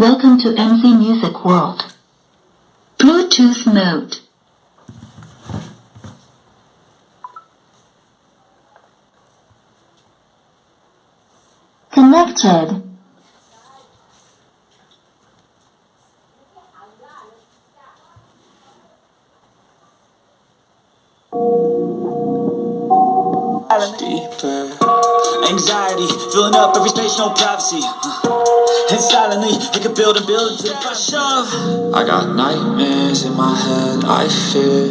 Welcome to MC Music World. Bluetooth mode. Connected. Deeper anxiety, filling up every space, no privacy. And silently, it could build and build if I shove. I got nightmares in my head, I fear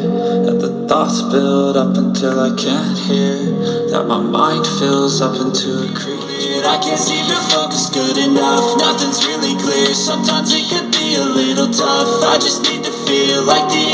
that the thoughts build up until I can't hear, that my mind fills up into a creature. I can't seem to focus good enough, nothing's really clear. Sometimes it could be a little tough, I just need to feel like the